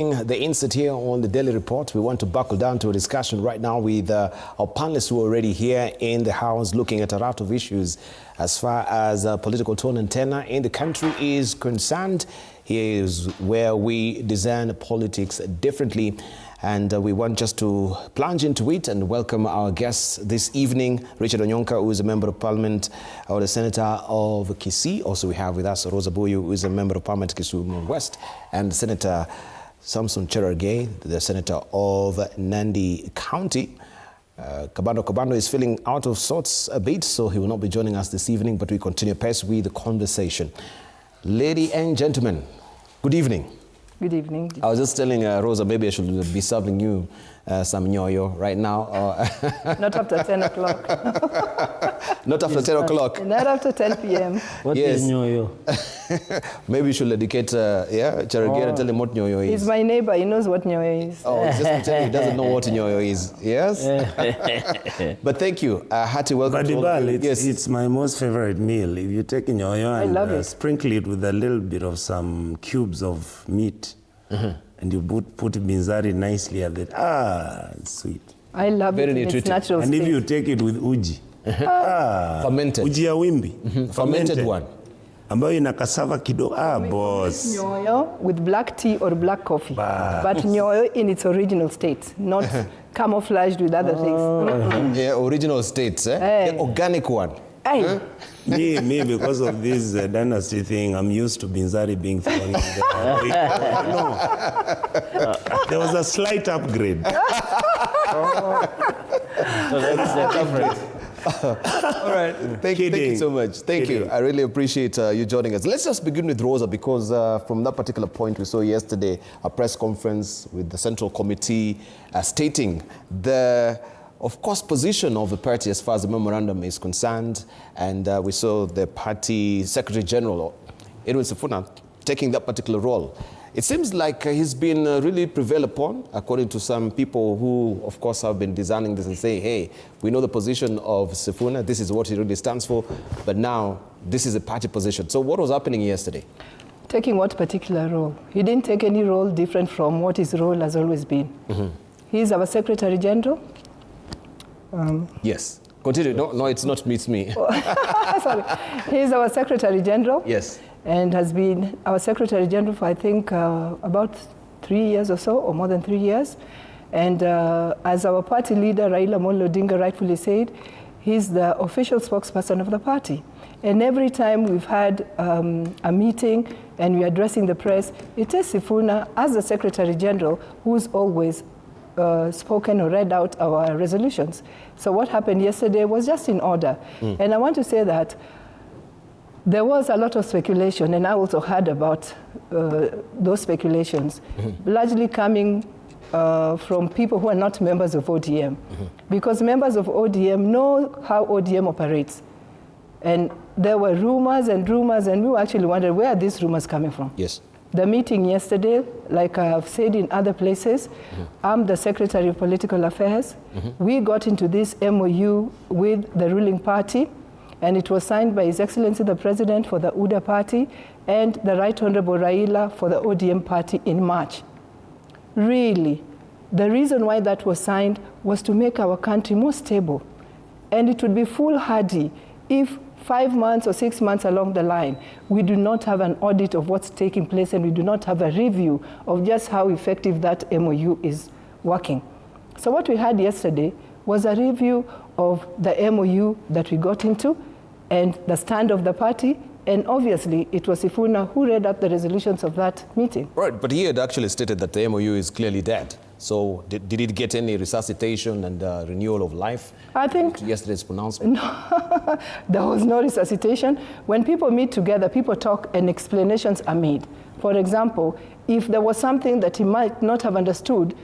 The insert here on the Daily Report. We want to buckle down to a discussion right now with our panelists who are already here in the House looking at a lot of issues as far as political tone and tenor in the country is concerned. Here is where we design politics differently, and we want just to plunge into it and welcome our guests this evening. Richard Onyonka, who is a member of parliament or the senator of Kisii. Also we have with us Rosa Boyu, who is a member of parliament Kisumu West, and Senator Samson Cherargei, the senator of Nandi County. Kabando is feeling out of sorts a bit, so he will not be joining us this evening, but we continue pace with the conversation. Ladies and gentlemen, good evening. Good evening. I was just telling Rosa, maybe I should be serving you some nyoyo right now. Not after 10 o'clock. Not after 10 o'clock. Not after 10 p.m. What is nyoyo? Maybe you should educate Cherargei and tell him what nyoyo is. He's my neighbor. He knows what nyoyo is. Oh, just to tell you, he doesn't know what nyoyo is. Yes? But thank you. Hearty welcome to all. It's my most favorite meal. If you take nyoyo and sprinkle it with a little bit of some cubes of meat, and you put binzari nicely at it. It's sweet. I love it in its natural state. And if you take it with uji. Fermented. Uji ya wimbi. Fermented one. Ambayo ina cassava kidogo. Boss. Nyoyo with black tea or black coffee. But nyoyo in its original state, not camouflaged with other things. Yeah, original state, the organic one. Hey. Me, because of this dynasty thing, I'm used to binzari being thrown in there. No. There was a slight upgrade. All right. Thank you so much. Thank you. I really appreciate you joining us. Let's just begin with Rosa, because from that particular point we saw yesterday a press conference with the Central Committee stating the, of course, position of the party as far as the memorandum is concerned. And we saw the party Secretary General, Sifuna, taking that particular role. It seems like he's been really prevailed upon, according to some people who, of course, have been designing this and say, hey, we know the position of Sifuna, this is what he really stands for, but now this is a party position. So what was happening yesterday? Taking what particular role? He didn't take any role different from what his role has always been. He's our Secretary General. Yes. Continue. No, it's not me, it's me. Sorry. He's our Secretary General. Yes. And has been our Secretary General for, I think, about 3 years or so, or more than 3 years. And as our party leader, Raila Amolo Odinga, rightfully said, he's the official spokesperson of the party. And every time we've had a meeting and we're addressing the press, it is Sifuna, as the Secretary General, who's always spoken or read out our resolutions. So what happened yesterday was just in order. And I want to say that there was a lot of speculation, and I also heard about those speculations, largely coming from people who are not members of ODM. Because members of ODM know how ODM operates. And there were rumors, and we were actually wondering, where are these rumors coming from? Yes. The meeting yesterday, like I've said in other places, I'm the Secretary of Political Affairs. We got into this MOU with the ruling party, and it was signed by His Excellency the President for the UDA Party and the Right Honorable Raila for the ODM Party in March. Really, the reason why that was signed was to make our country more stable. And it would be foolhardy if 5 months or 6 months along the line, we do not have an audit of what's taking place, and we do not have a review of just how effective that MOU is working. So what we had yesterday was a review of the MOU that we got into and the stand of the party, and obviously it was Sifuna who read out the resolutions of that meeting. Right, but he had actually stated that the MOU is clearly dead. So did it get any resuscitation and renewal of life? I think yesterday's pronouncement. No, there was no resuscitation. When people meet together, people talk and explanations are made. For example, if there was something that he might not have understood,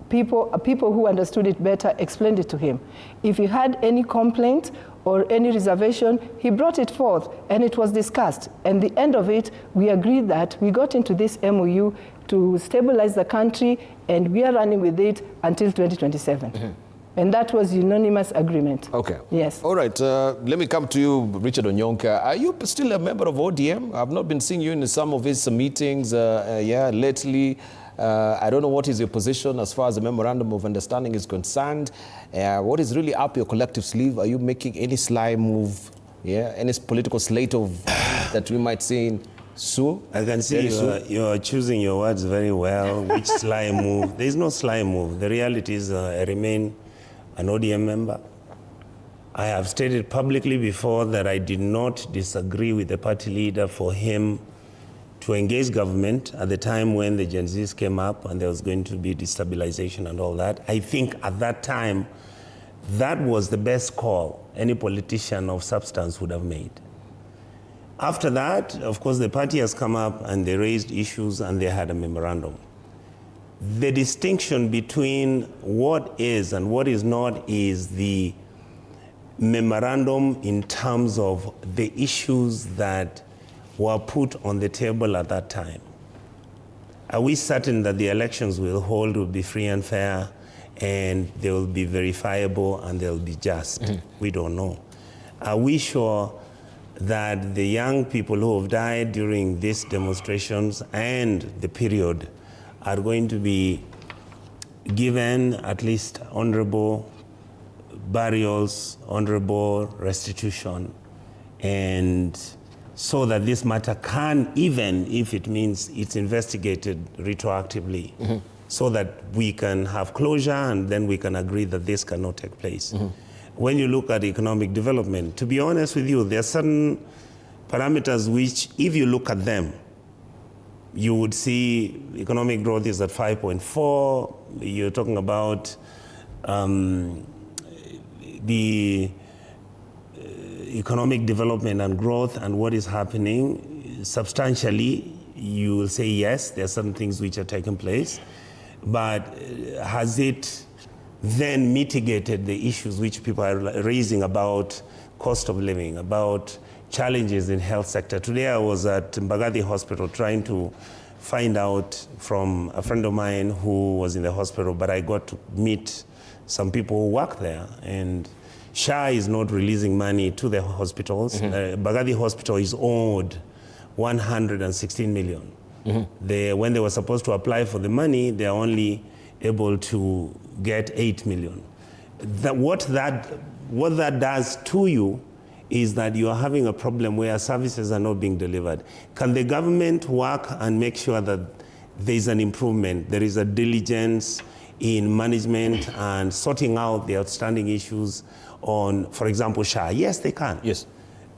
people who understood it better explained it to him. If he had any complaint or any reservation, he brought it forth and it was discussed. And the end of it, we agreed that we got into this MOU to stabilize the country, and we are running with it until 2027. And that was unanimous agreement. Okay. Yes. All right. Let me come to you, Richard Onyonka. Are you still a member of ODM? I've not been seeing you in some of his meetings lately. I don't know what is your position as far as the memorandum of understanding is concerned. What is really up your collective sleeve? Are you making any sly move? Yeah, any political slate of that we might see soon? I can see you're choosing your words very well. Which sly move? There is no sly move. The reality is I remain an ODM member. I have stated publicly before that I did not disagree with the party leader for him to engage government at the time when the Gen Zs came up and there was going to be destabilization and all that. I think at that time, that was the best call any politician of substance would have made. After that, of course, the party has come up and they raised issues and they had a memorandum. The distinction between what is and what is not is the memorandum in terms of the issues that were put on the table at that time. Are we certain that the elections we'll hold will be free and fair and they will be verifiable and they'll be just? We don't know. Are we sure that the young people who have died during these demonstrations and the period are going to be given at least honorable burials, honorable restitution, and so that this matter can, even if it means it's investigated retroactively, so that we can have closure and then we can agree that this cannot take place. When you look at economic development, to be honest with you, there are certain parameters which, if you look at them, you would see economic growth is at 5.4. You're talking about the economic development and growth and what is happening substantially. You will say yes, there are certain things which are taking place, but has it then mitigated the issues which people are raising about cost of living, about challenges in health sector? Today I was at Mbagathi Hospital trying to find out from a friend of mine who was in the hospital, but I got to meet some people who work there, and SHA is not releasing money to the hospitals. Mbagathi Hospital is owed 116 million. When they were supposed to apply for the money, they are only able to get 8 million. What that does to you is that you are having a problem where services are not being delivered. Can the government work and make sure that there is an improvement, there is a diligence in management and sorting out the outstanding issues on, for example, SHA? Yes, they can. Yes.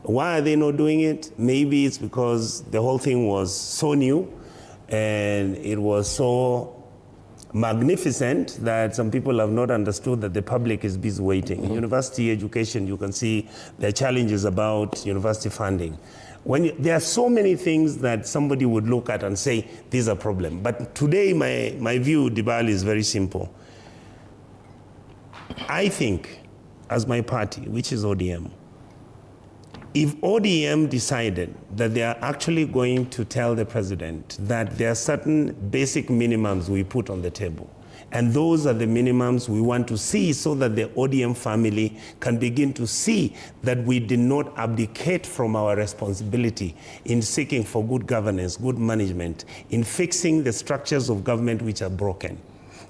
Why are they not doing it? Maybe it's because the whole thing was so new and it was so magnificent that some people have not understood that the public is busy waiting. In university education, you can see there are challenges about university funding. There are so many things that somebody would look at and say, these are problems. But today, my view, Dibali, is very simple. I think, as my party, which is ODM, if ODM decided that they are actually going to tell the president that there are certain basic minimums we put on the table, and those are the minimums we want to see so that the ODM family can begin to see that we did not abdicate from our responsibility in seeking for good governance, good management, in fixing the structures of government which are broken,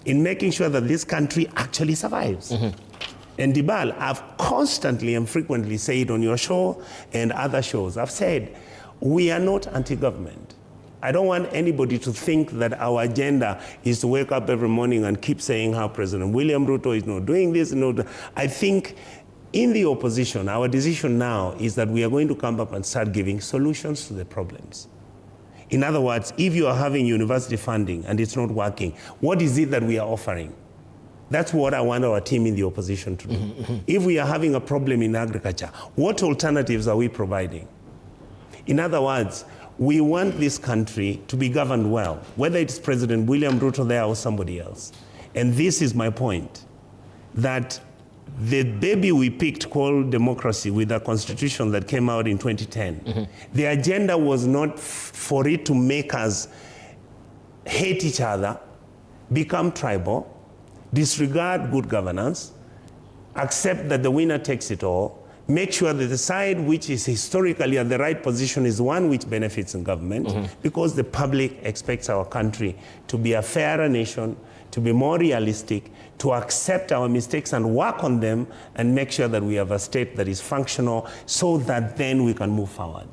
in making sure that this country actually survives. And Dibal, I've constantly and frequently said on your show and other shows, I've said, we are not anti-government. I don't want anybody to think that our agenda is to wake up every morning and keep saying how President William Ruto is not doing this. I think in the opposition, our decision now is that we are going to come up and start giving solutions to the problems. In other words, if you are having university funding and it's not working, what is it that we are offering? That's what I want our team in the opposition to do. If we are having a problem in agriculture, what alternatives are we providing? In other words, we want this country to be governed well, whether it's President William Ruto there or somebody else. And this is my point, that the baby we picked called democracy with a constitution that came out in 2010, the agenda was not for it to make us hate each other, become tribal, disregard good governance, accept that the winner takes it all, make sure that the side which is historically at the right position is one which benefits in government, because the public expects our country to be a fairer nation, to be more realistic, to accept our mistakes and work on them and make sure that we have a state that is functional so that then we can move forward.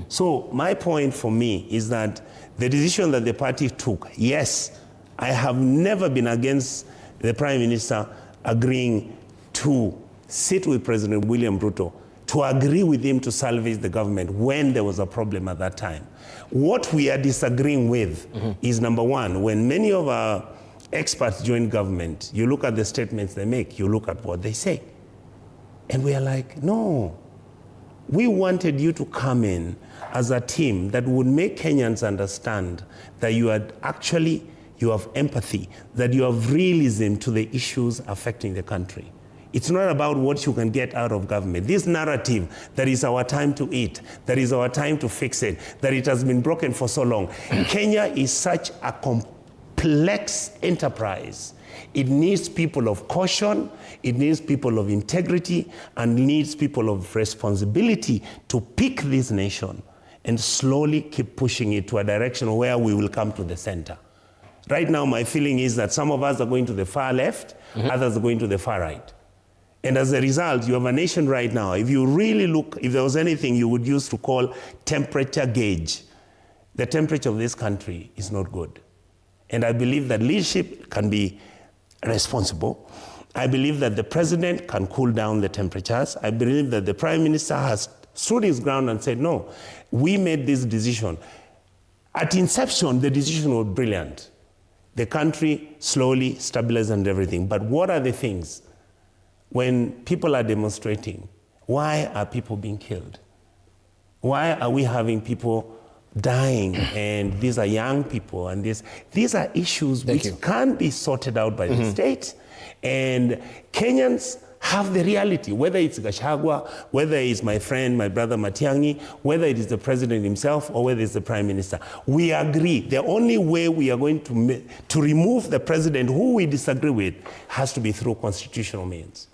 So my point for me is that the decision that the party took, yes, I have never been against the Prime Minister agreeing to sit with President William Ruto, to agree with him to salvage the government when there was a problem at that time. What we are disagreeing with is, number one, when many of our experts join government, you look at the statements they make, you look at what they say. And we are like, no. We wanted you to come in as a team that would make Kenyans understand that you have empathy, that you have realism to the issues affecting the country. It's not about what you can get out of government. This narrative that is our time to eat, that is our time to fix it, that it has been broken for so long. Kenya is such a complex enterprise. It needs people of caution, it needs people of integrity, and needs people of responsibility to pick this nation and slowly keep pushing it to a direction where we will come to the center. Right now, my feeling is that some of us are going to the far left, others are going to the far right. And as a result, you have a nation right now, if you really look, if there was anything you would use to call temperature gauge, the temperature of this country is not good. And I believe that leadership can be responsible. I believe that the president can cool down the temperatures. I believe that the prime minister has stood his ground and said, no, we made this decision. At inception, the decision was brilliant. The country slowly stabilized and everything. But what are the things? When people are demonstrating, why are people being killed? Why are we having people dying? And these are young people, and these are issues which can't be sorted out by the state. And Kenyans have the reality, whether it's Gachagua, whether it's my friend, my brother Matiang'i, whether it is the president himself, or whether it's the prime minister. We agree. The only way we are going to remove the president who we disagree with has to be through constitutional means.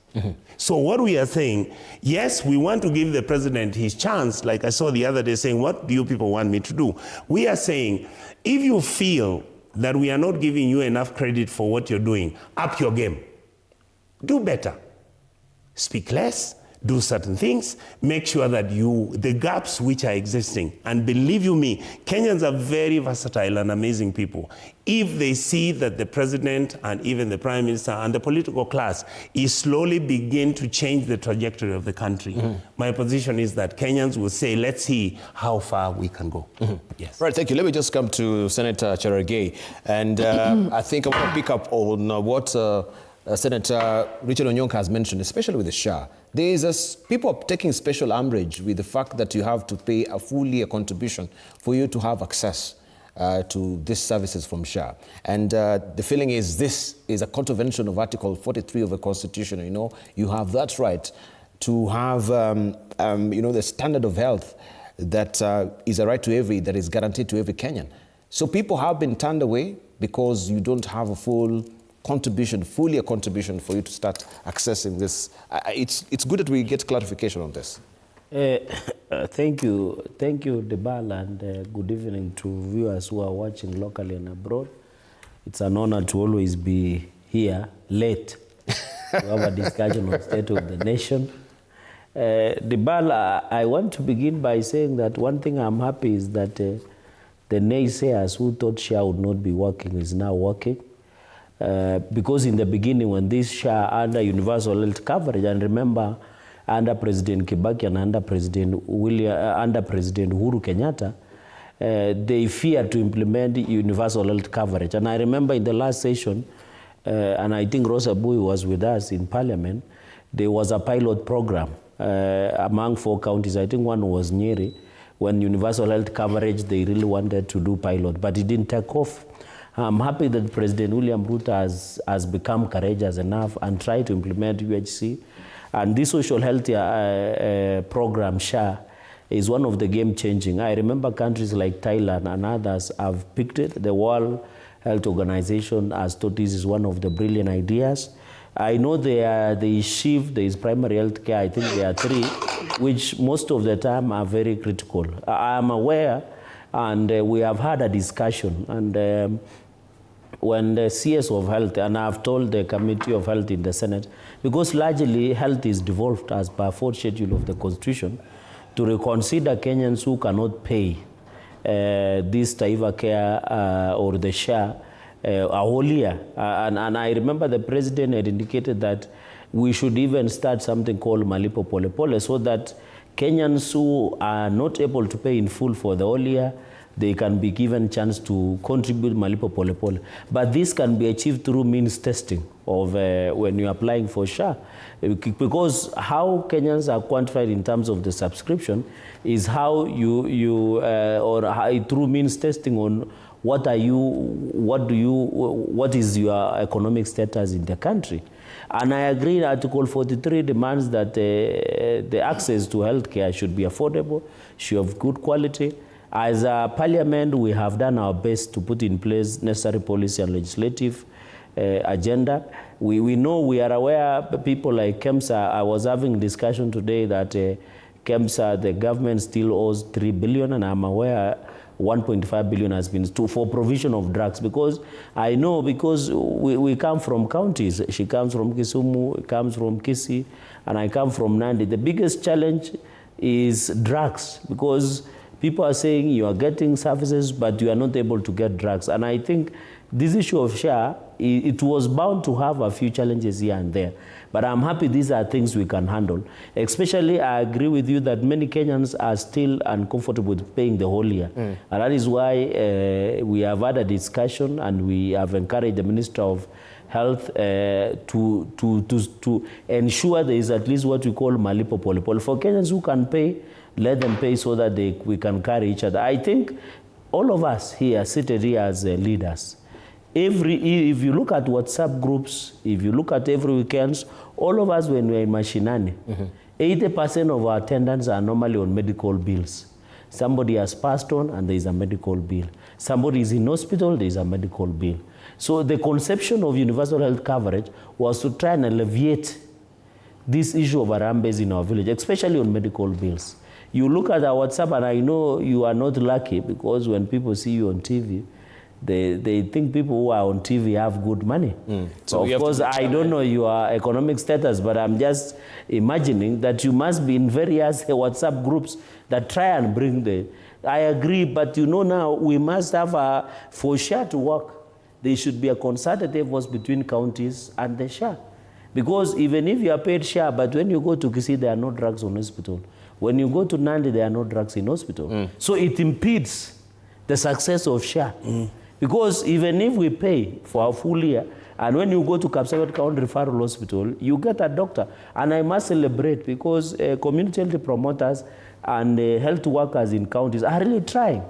So what we are saying, yes, we want to give the president his chance, like I saw the other day saying, what do you people want me to do? We are saying, if you feel that we are not giving you enough credit for what you're doing, up your game. Do better. Speak less, do certain things, make sure that the gaps which are existing, and believe you me, Kenyans are very versatile and amazing people. If they see that the president and even the prime minister and the political class is slowly begin to change the trajectory of the country, my position is that Kenyans will say, let's see how far we can go. Yes. Right, thank you. Let me just come to Senator Cherargei. And I think I want to pick up on what Senator Richard Onyonka has mentioned, especially with the SHA. People are taking special umbrage with the fact that you have to pay a full year contribution for you to have access to these services from SHA. And the feeling is this is a contravention of Article 43 of the Constitution. You know, you have that right to have, the standard of health that is a right that is guaranteed to every Kenyan. So people have been turned away because you don't have a full year contribution for you to start accessing this. It's good that we get clarification on this. Thank you, Debal, and good evening to viewers who are watching locally and abroad. It's an honor to always be here late to have a discussion on the state of the nation. Debal, I want to begin by saying that one thing I'm happy is that the naysayers who thought SHA would not be working is now working. Because in the beginning, when this SHA under universal health coverage, and remember, under President Kibaki and under President Uhuru Kenyatta, they feared to implement universal health coverage. And I remember in the last session, and I think Rosa Bui was with us in Parliament, there was a pilot program among 4 counties. I think one was Nyeri, when universal health coverage, they really wanted to do pilot, but it didn't take off. I'm happy that President William Ruto has become courageous enough and tried to implement UHC. And this social health program, SHA, is one of the game-changing. I remember countries like Thailand and others have picked it. The World Health Organization has thought this is one of the brilliant ideas. I know there is SHIF, there is primary health care, I think there are 3, which most of the time are very critical. I am aware, and we have had a discussion, and when the CS of health, and I've told the Committee of Health in the Senate, because largely health is devolved as per 4th schedule of the Constitution, to reconsider Kenyans who cannot pay this Taiva Care or the SHA a whole year. And I remember the president had indicated that we should even start something called Malipo Pole Pole, so that Kenyans who are not able to pay in full for the whole year, they can be given chance to contribute Malipo Pole Pole. But this can be achieved through means testing of when you're applying for SHA. Because how Kenyans are quantified in terms of the subscription is how through means testing on what is your economic status in the country. And I agree Article 43 demands that the access to healthcare should be affordable, should have good quality. As a parliament, we have done our best to put in place necessary policy and legislative agenda. We know, we are aware, people like KEMSA, I was having discussion today that KEMSA, the government still owes 3 billion, and I'm aware 1.5 billion has been for provision of drugs, because I know, because we come from counties. She comes from Kisumu, comes from Kisii, and I come from Nandi. The biggest challenge is drugs, because people are saying you are getting services, but you are not able to get drugs. And I think this issue of SHA, it was bound to have a few challenges here and there. But I'm happy these are things we can handle. Especially, I agree with you that many Kenyans are still uncomfortable with paying the whole year. And that is why we have had a discussion, and we have encouraged the Minister of Health to ensure there is at least what we call Malipo Pole Pole. For Kenyans who can pay, let them pay so that we can carry each other. I think all of us here, seated here as leaders, if you look at WhatsApp groups, if you look at every weekends, all of us, when we're in Mashinani, 80% of our attendants are normally on medical bills. Somebody has passed on, and there is a medical bill. Somebody is in hospital, there is a medical bill. So the conception of universal health coverage was to try and alleviate this issue of Harambes in our village, especially on medical bills. You look at our WhatsApp, and I know you are not lucky, because when people see you on TV, they think people who are on TV have good money. So of course, I don't know your economic status, but I'm just imagining that you must be in various WhatsApp groups that try and bring I agree, but you know, now we must have for SHA to work, there should be a concerted effort between counties and the SHA. Because even if you are paid SHA, but when you go to Kisii, there are no drugs on hospital. When you go to Nandi, there are no drugs in hospital. So it impedes the success of SHA. Because even if we pay for a full year, and when you go to Kapsabet County Referral Hospital, you get a doctor. And I must celebrate, because community health promoters and health workers in counties are really trying.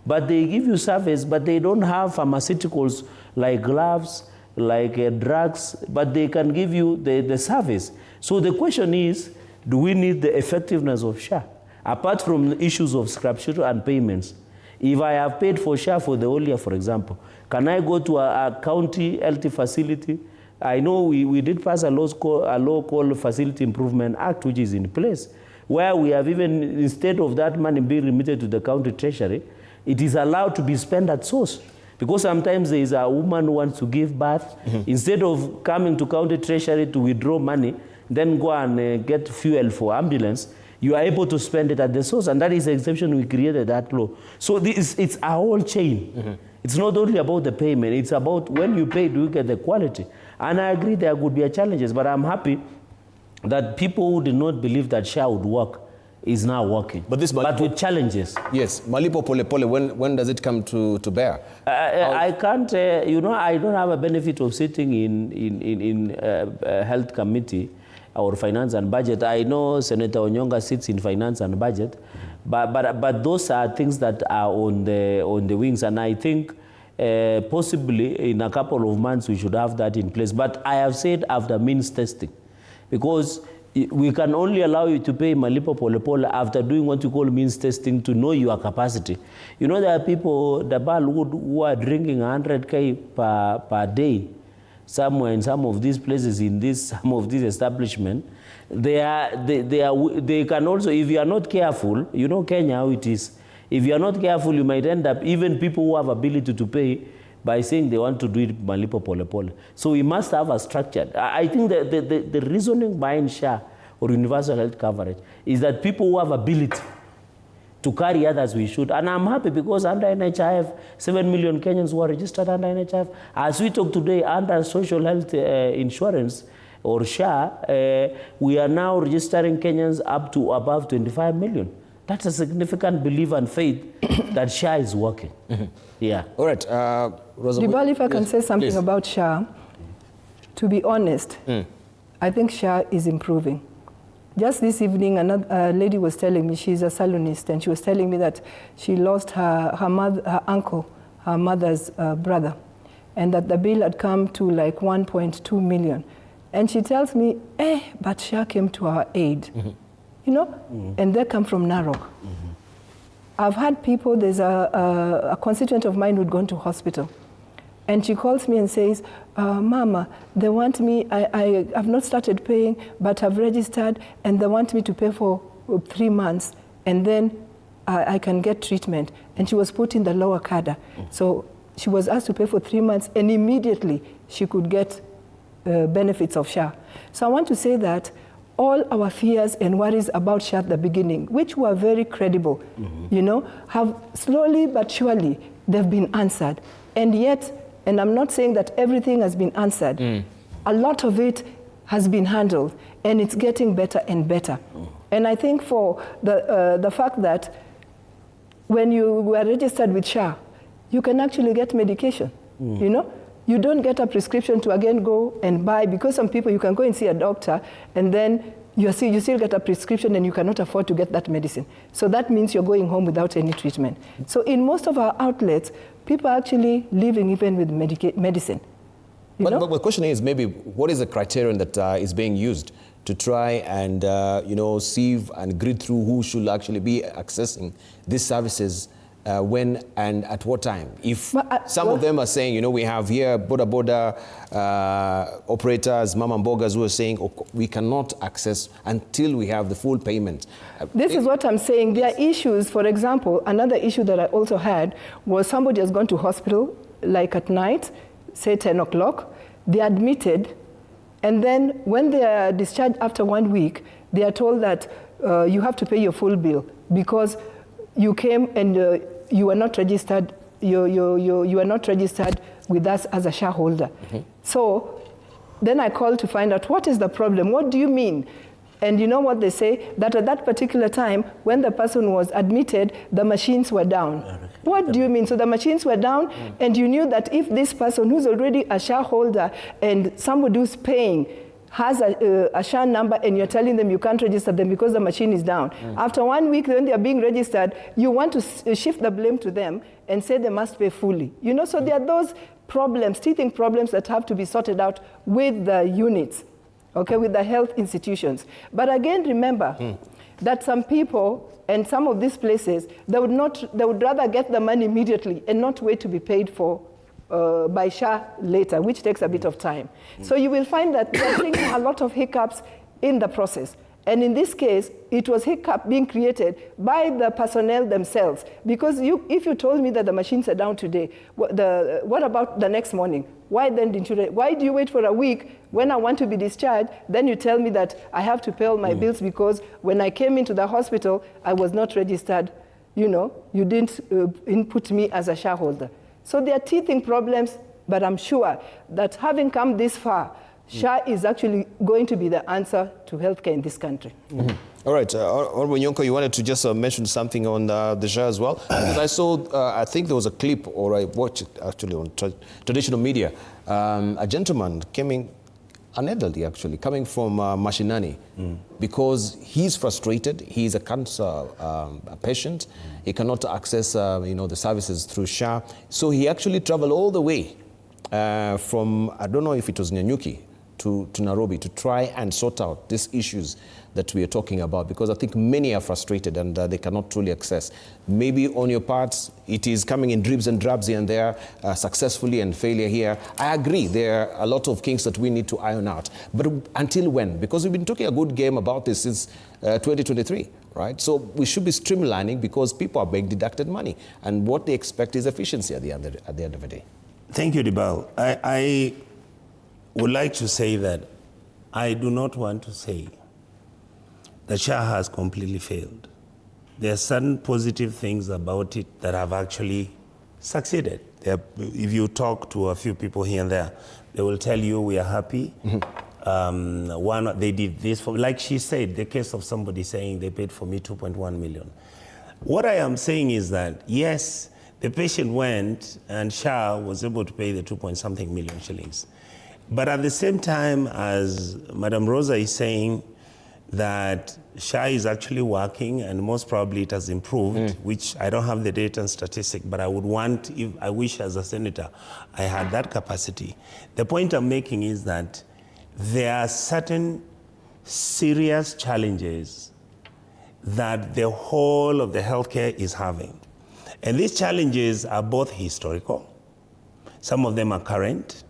But they give you service, but they don't have pharmaceuticals like gloves, like drugs, but they can give you the service. So the question is, do we need the effectiveness of SHA? Apart from the issues of scrap-sheet and payments, if I have paid for SHA for the whole year, for example, can I go to a county health facility? I know we did pass a law called Facility Improvement Act, which is in place, where we have even, instead of that money being remitted to the county treasury, it is allowed to be spent at source. Because sometimes there is a woman who wants to give birth, instead of coming to county treasury to withdraw money, then go and get fuel for ambulance, you are able to spend it at the source. And that is the exception we created that law. So it's a whole chain. It's not only about the payment, it's about when you pay, do you get the quality? And I agree there could be challenges, but I'm happy that people who did not believe that SHA would work is now working. But with challenges. Yes, Malipo Pole Pole, when does it come to bear? I can't, I don't have a benefit of sitting in health committee or finance and budget. I know Senator Onyonga sits in finance and budget, but those are things that are on the wings, and I think possibly in a couple of months we should have that in place. But I have said after means testing, because we can only allow you to pay Malipo Pole Pole after doing what you call means testing to know your capacity. You know, there are people, who are drinking 100K per day. somewhere in some of these places, in some of these establishments, they can also, if you are not careful, you know Kenya how it is. If you are not careful, you might end up, even people who have ability to pay, by saying they want to do it malipo pole pole. So we must have a structure. I think the reasoning behind SHA or universal health coverage is that people who have ability to carry others, we should. And I'm happy because under NHIF, 7 million Kenyans who are registered under NHIF. As we talk today, under social health insurance or SHA, we are now registering Kenyans up to above 25 million. That's a significant belief and faith that SHA is working. Yeah. All right. Rosa, Dibali, if I can say something about SHA, to be honest, I think SHA is improving. Just this evening, another lady was telling me, she's a salonist, and she was telling me that she lost her uncle, her mother's brother, and that the bill had come to like 1.2 million. And she tells me, but SHA came to our aid, you know, and they come from Narok. I've had people, there's a constituent of mine who'd gone to hospital, and she calls me and says, Mama, they want me, I have not started paying, but I've registered, and they want me to pay for 3 months, and then I can get treatment. And she was put in the lower cadre. So she was asked to pay for 3 months, and immediately she could get benefits of SHA. So I want to say that all our fears and worries about SHA at the beginning, which were very credible, you know, have slowly but surely, they've been answered. And yet, and I'm not saying that everything has been answered, a lot of it has been handled, and it's getting better and better. And I think for the fact that when you were registered with SHA, you can actually get medication, you know? You don't get a prescription to again go and buy, because some people, you can go and see a doctor, and then you still get a prescription and you cannot afford to get that medicine. So that means you're going home without any treatment. So in most of our outlets, people are actually living even with medicine. But the question is, maybe, what is the criterion that is being used to try and, you know, sieve and grid through who should actually be accessing these services when and at what time? If some of them are saying, you know, we have here boda operators, mama mbogas who are saying, oh, we cannot access until we have the full payment. This is what I'm saying. There are issues. For example, another issue that I also had was somebody has gone to hospital, like at night, say 10 o'clock, they're admitted, and then when they are discharged after 1 week, they are told that you have to pay your full bill because you came and you are not registered. You are not registered with us as a shareholder. So then I called to find out what is the problem. What do you mean? And you know what they say? That at that particular time, when the person was admitted, the machines were down. What do you mean? So the machines were down, and you knew that if this person who's already a shareholder and somebody who's paying has a SHA number, and you're telling them you can't register them because the machine is down. After 1 week, when they are being registered, you want to shift the blame to them and say they must pay fully. You know, so there are those problems, teething problems that have to be sorted out with the units, okay, with the health institutions. But again, remember that some people and some of these places, they would rather get the money immediately and not wait to be paid for by SHA later, which takes a bit of time. So you will find that there are a lot of hiccups in the process. And in this case, it was hiccup being created by the personnel themselves. Because if you told me that the machines are down today, what about the next morning? Why then didn't you? Why do you wait for a week when I want to be discharged? Then you tell me that I have to pay all my bills because when I came into the hospital, I was not registered. You know, you didn't input me as a shareholder. So there are teething problems, but I'm sure that having come this far, SHA is actually going to be the answer to healthcare in this country. All right, Honorable Nyonko, you wanted to just mention something on the SHA as well? Because I saw, I think there was a clip, or I watched it actually on traditional media. A gentleman came in, an elderly actually, coming from Mashinani, because he's frustrated. He's a cancer patient. He cannot access, you know, the services through SHA. So he actually traveled all the way from, I don't know if it was Nyanyuki, to Nairobi to try and sort out these issues that we are talking about, because I think many are frustrated and they cannot truly access. Maybe on your part, it is coming in dribs and drabs here and there, successfully and failure here. I agree, there are a lot of kinks that we need to iron out. But until when? Because we've been talking a good game about this since 2023, right? So we should be streamlining, because people are being deducted money, and what they expect is efficiency at the end of the day. Thank you, Dibal. I would like to say that I do not want to say that SHA has completely failed. There are certain positive things about it that have actually succeeded. If you talk to a few people here and there, they will tell you we are happy. They did this for, like she said, the case of somebody saying they paid for me 2.1 million. What I am saying is that, yes, the patient went and SHA was able to pay the 2-point-something million shillings. But at the same time, as Madam Rosa is saying, that SHA is actually working, and most probably it has improved, which I don't have the data and statistic, but I would want, if I wish as a senator, I had that capacity. The point I'm making is that there are certain serious challenges that the whole of the healthcare is having. And these challenges are both historical, some of them are current,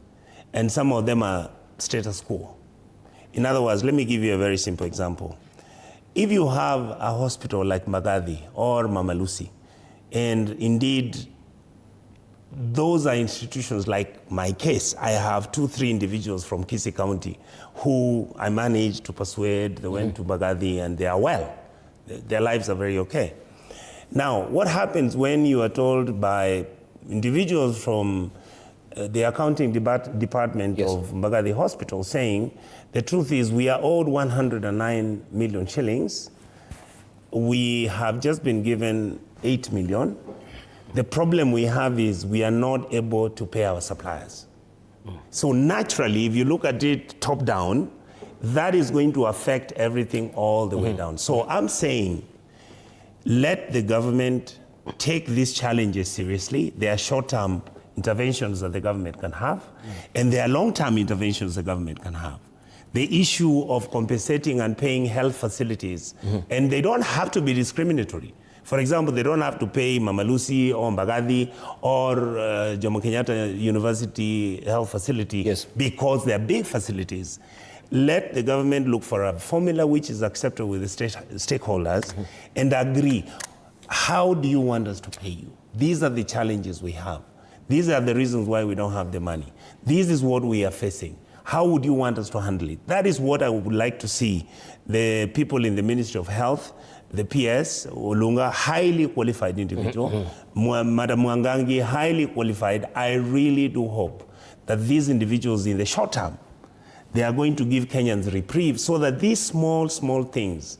and some of them are status quo. In other words, let me give you a very simple example. If you have a hospital like Magadi or Mama Lucy, and indeed, those are institutions like my case. I have 2-3 individuals from Kisii County who I managed to persuade. They went to Magadi and they are well. Their lives are very okay. Now, what happens when you are told by individuals from the accounting department of Magadi Hospital saying, the truth is we are owed 109 million shillings. We have just been given 8 million. The problem we have is we are not able to pay our suppliers. So naturally, if you look at it top down, that is going to affect everything all the way down. So I'm saying, let the government take these challenges seriously. There are short-term interventions that the government can have, and there are long-term interventions the government can have. The issue of compensating and paying health facilities, and they don't have to be discriminatory. For example, they don't have to pay Mama Lucy or Mbagathi or Jomo Kenyatta University Health Facility because they're big facilities. Let the government look for a formula which is acceptable with the stakeholders and agree, how do you want us to pay you? These are the challenges we have. These are the reasons why we don't have the money. This is what we are facing. How would you want us to handle it? That is what I would like to see the people in the Ministry of Health, the PS, Olunga, highly qualified individual, Madam Mwangangi, highly qualified. I really do hope that these individuals in the short term, they are going to give Kenyans reprieve so that these small things,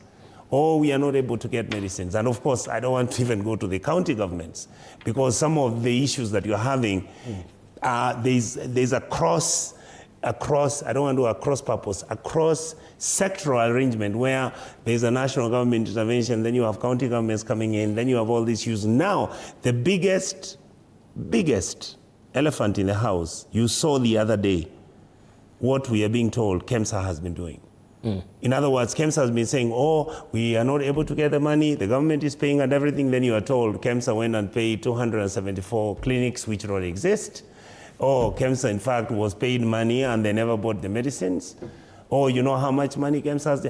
we are not able to get medicines. And of course, I don't want to even go to the county governments because some of the issues that you're having, there's a cross, I don't want to do a cross purpose, a cross sectoral arrangement where there's a national government intervention, then you have county governments coming in, then you have all these issues. Now, the biggest elephant in the house, you saw the other day, what we are being told KEMSA has been doing. In other words, KEMSA has been saying, we are not able to get the money, the government is paying and everything. Then you are told KEMSA went and paid 274 clinics which don't exist. KEMSA, in fact, was paid money and they never bought the medicines. You know how much money KEMSA has?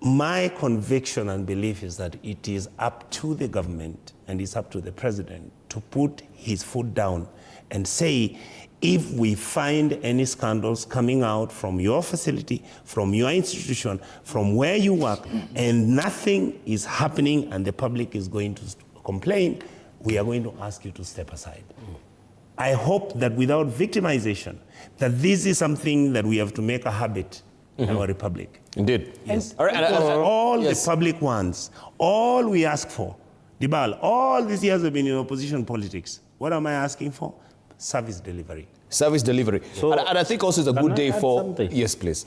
My conviction and belief is that it is up to the government and it's up to the president to put his foot down and say, if we find any scandals coming out from your facility, from your institution, from where you work, and nothing is happening and the public is going to complain, we are going to ask you to step aside. I hope that without victimization, that this is something that we have to make a habit in our republic. Indeed. Yes. All the public ones, all we ask for, Dibal, all these years have been in opposition politics. What am I asking for? Service delivery. Service delivery. So, and I think also it's a good day for... Something? Yes, please.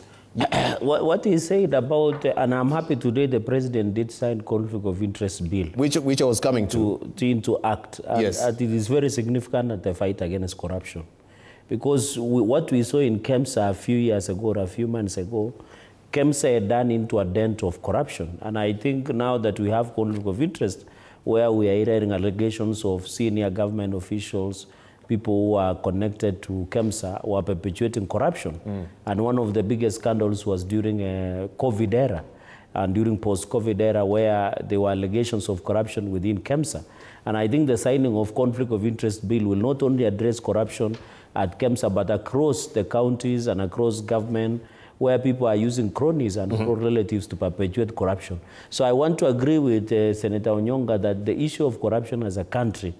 What he said about, and I'm happy today the president did sign conflict of interest bill. Which I was coming to. Into act. And, yes. And it is very significant at the fight against corruption. Because what we saw in KEMSA a few years ago, or a few months ago, KEMSA had done into a dent of corruption. And I think now that we have conflict of interest, where we are hearing allegations of senior government officials, people who are connected to KEMSA, who are perpetuating corruption. And one of the biggest scandals was during COVID era, and during post-COVID era, where there were allegations of corruption within KEMSA. And I think the signing of conflict of interest bill will not only address corruption at KEMSA, but across the counties and across government, where people are using cronies and relatives to perpetuate corruption. So I want to agree with Senator Onyonga that the issue of corruption as a country,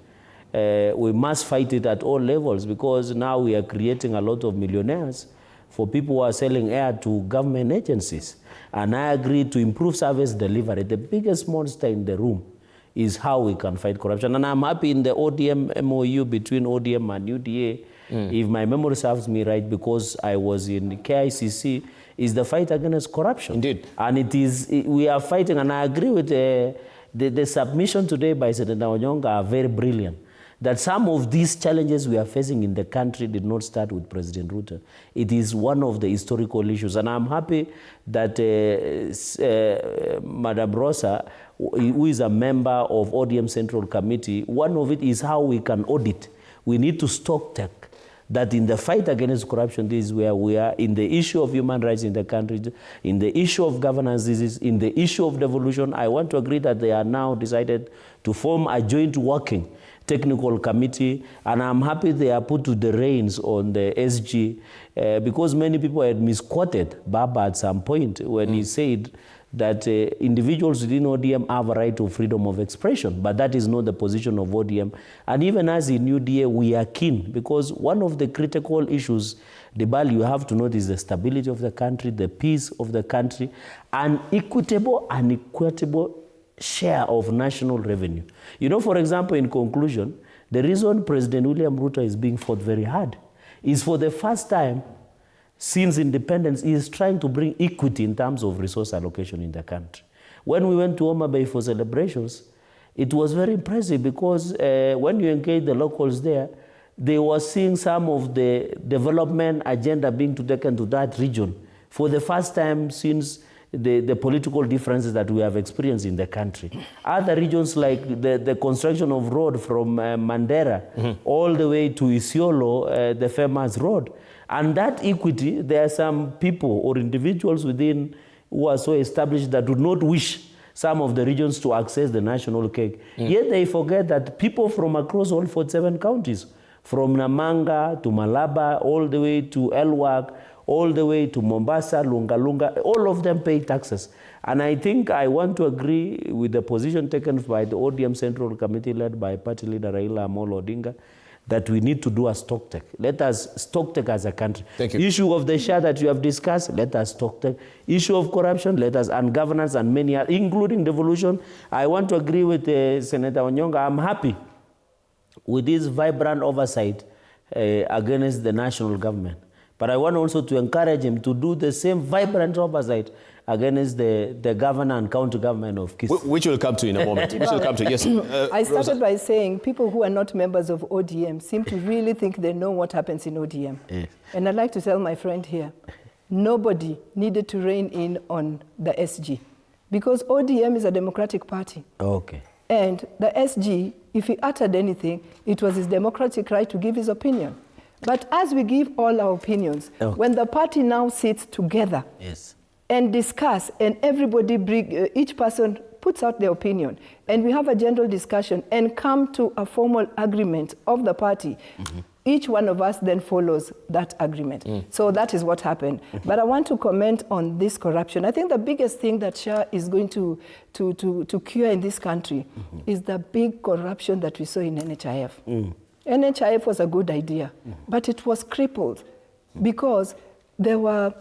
we must fight it at all levels, because now we are creating a lot of millionaires for people who are selling air to government agencies. And I agree to improve service delivery. The biggest monster in the room is how we can fight corruption. And I'm happy in the ODM MOU between ODM and UDA, if my memory serves me right, because I was in KICC, is the fight against corruption. Indeed. And we are fighting, and I agree with the submission today by Senator Onyonga are very brilliant. That some of these challenges we are facing in the country did not start with President Ruto. It is one of the historical issues. And I'm happy that Madam Rosa, who is a member of ODM Central Committee, one of it is how we can audit. We need to stock take that in the fight against corruption, this is where we are, in the issue of human rights in the country, in the issue of governance, this is in the issue of devolution. I want to agree that they are now decided to form a joint working technical committee, and I'm happy they are put to the reins on the SG, because many people had misquoted Baba at some point when he said that individuals within ODM have a right to freedom of expression, but that is not the position of ODM. And even as in UDA, we are keen, because one of the critical issues, Debali, you have to note, is the stability of the country, the peace of the country, and equitable and equitable share of national revenue. You know, for example, in conclusion, the reason President William Ruto is being fought very hard is for the first time since independence, he is trying to bring equity in terms of resource allocation in the country. When we went to Homa Bay for celebrations, it was very impressive, because when you engage the locals there, they were seeing some of the development agenda being taken to that region for the first time since the political differences that we have experienced in the country. Other regions, like the construction of road from Mandera all the way to Isiolo, the famous road. And that equity, there are some people or individuals within who are so established that do not wish some of the regions to access the national cake. Yet they forget that people from across all 47 counties, from Namanga to Malaba, all the way to Elwak, all the way to Mombasa, Lunga, all of them pay taxes. And I think I want to agree with the position taken by the ODM Central Committee led by Party Leader Raila Amolo Odinga, that we need to do a stock take. Let us stock take as a country. Thank you. Issue of the share that you have discussed, let us stock take. Issue of corruption, let us, and governance and many others, including devolution. I want to agree with Senator Onyonga. I'm happy with this vibrant oversight against the national government. But I want also to encourage him to do the same vibrant oversight against the governor and county government of Kisii. Which will come to in a moment. Which will come to, yes. I started by saying people who are not members of ODM seem to really think they know what happens in ODM. Yes. And I'd like to tell my friend here, nobody needed to rein in on the SG, because ODM is a democratic party. Okay. And the SG, if he uttered anything, it was his democratic right to give his opinion. But as we give all our opinions, when the party now sits together and discuss, and everybody each person puts out their opinion, and we have a general discussion and come to a formal agreement of the party, each one of us then follows that agreement. So that is what happened. But I want to comment on this corruption. I think the biggest thing that SHA is going to cure in this country is the big corruption that we saw in NHIF. NHIF was a good idea, but it was crippled because there were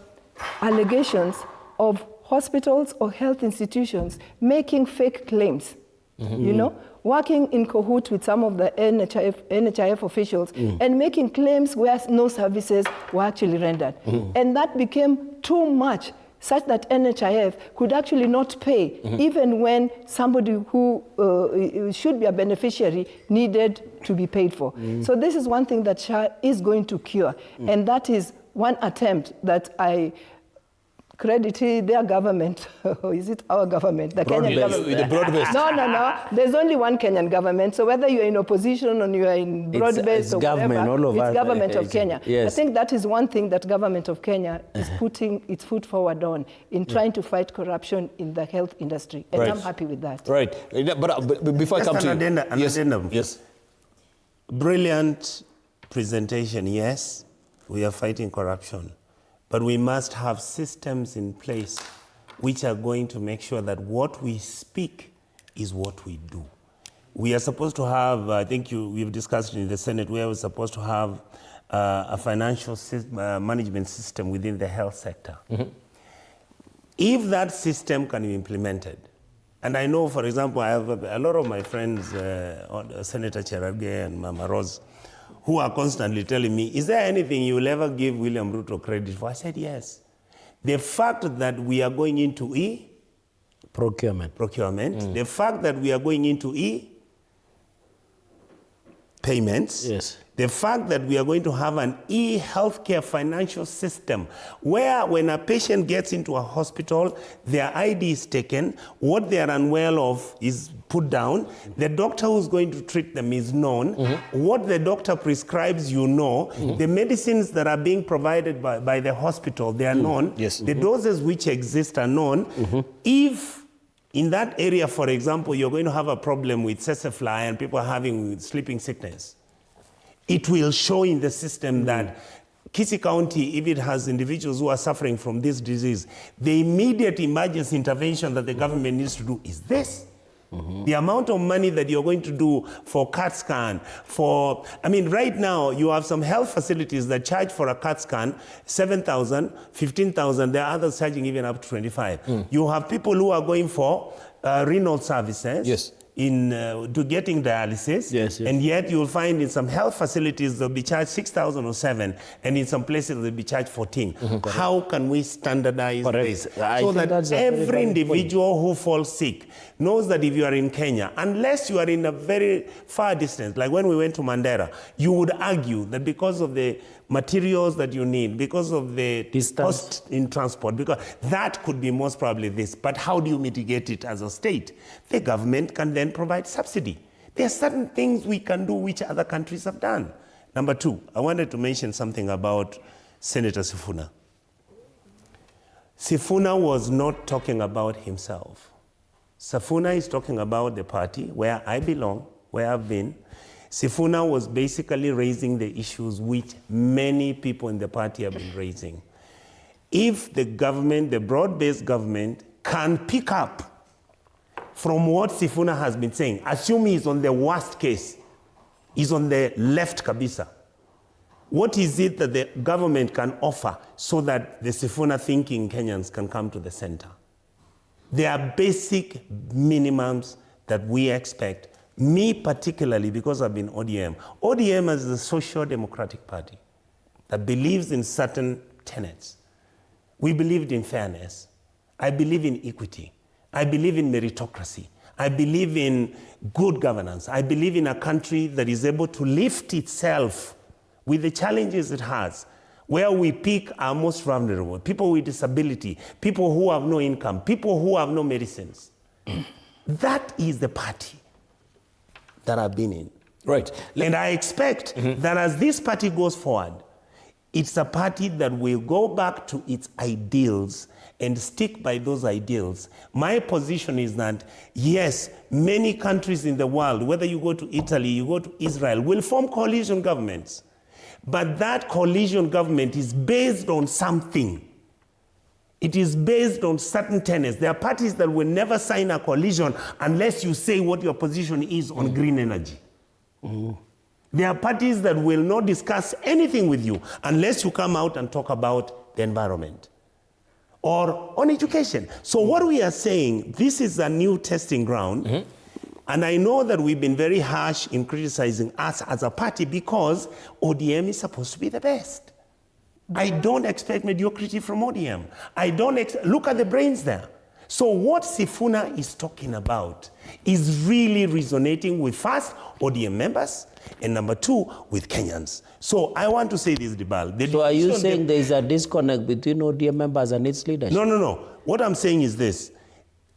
allegations of hospitals or health institutions making fake claims, you know, working in cahoots with some of the NHIF officials and making claims where no services were actually rendered. And that became too much such that NHIF could actually not pay, even when somebody who should be a beneficiary needed to be paid for. So this is one thing that SHA is going to cure, and that is one attempt that I credit their government, or is it our government? The Kenyan government. The broad-based. No. There's only one Kenyan government. So whether you're in opposition or you are in broad-based or whatever, it's government of Kenya. Yes. I think that is one thing that government of Kenya is putting its foot forward on in trying to fight corruption in the health industry. And I'm happy with that. Right. But before I come to addendum. Yes. Brilliant presentation, yes. We are fighting corruption. But we must have systems in place which are going to make sure that what we speak is what we do. We are supposed to have, I think we've discussed in the Senate, where we're supposed to have a financial management system within the health sector. If that system can be implemented, and I know, for example, I have a lot of my friends, Senator Cherargei and Mama Rose, who are constantly telling me, is there anything you will ever give William Ruto credit for? I said, yes. The fact that we are going into procurement, the fact that we are going into payments, yes. The fact that we are going to have an e-healthcare financial system where when a patient gets into a hospital, their ID is taken, what they are unwell of is put down, the doctor who's going to treat them is known, what the doctor prescribes you know, the medicines that are being provided by the hospital, they are known, yes. The doses which exist are known. If in that area, for example, you're going to have a problem with tsetse fly and people are having sleeping sickness, it will show in the system that Kisii County, if it has individuals who are suffering from this disease, the immediate emergency intervention that the government needs to do is this. The amount of money that you're going to do for CAT scan, right now you have some health facilities that charge for a CAT scan 7,000, 15,000, there are others charging even up to 25. You have people who are going for renal services. Yes. To getting dialysis, yes. And yet you'll find in some health facilities they'll be charged 6,000 or 7, and in some places they'll be charged 14. How can we standardize this so that every individual who falls sick knows that if you are in Kenya, unless you are in a very far distance, like when we went to Mandera, you would argue that because of the materials that you need, because of the distance cost in transport, because that could be most probably this. But how do you mitigate it as a state? The government can then provide subsidy. There are certain things we can do which other countries have done. Number two, I wanted to mention something about Senator Sifuna. Sifuna was not talking about himself. Sifuna is talking about the party where I belong, where I've been. Sifuna was basically raising the issues which many people in the party have been raising. If the government, the broad-based government, can pick up from what Sifuna has been saying, assume he's on the worst case, he's on the left kabisa, what is it that the government can offer so that the Sifuna thinking Kenyans can come to the center? There are basic minimums that we expect. Me particularly, because I've been ODM. ODM is the social democratic party that believes in certain tenets. We believed in fairness. I believe in equity. I believe in meritocracy. I believe in good governance. I believe in a country that is able to lift itself with the challenges it has, where we pick our most vulnerable, people with disability, people who have no income, people who have no medicines. That is the party that I've been in. Right. And I expect that as this party goes forward, it's a party that will go back to its ideals and stick by those ideals. My position is that, yes, many countries in the world, whether you go to Italy, you go to Israel, will form coalition governments. But that coalition government is based on something. It is based on certain tenets. There are parties that will never sign a coalition unless you say what your position is on green energy. There are parties that will not discuss anything with you unless you come out and talk about the environment or on education. So what we are saying, this is a new testing ground. And I know that we've been very harsh in criticizing us as a party because ODM is supposed to be the best. I don't expect mediocrity from ODM. I don't look at the brains there. So what Sifuna is talking about is really resonating with first ODM members and number two with Kenyans. So I want to say this, Dibal. So are you saying there is a disconnect between ODM members and its leadership? No. What I'm saying is this.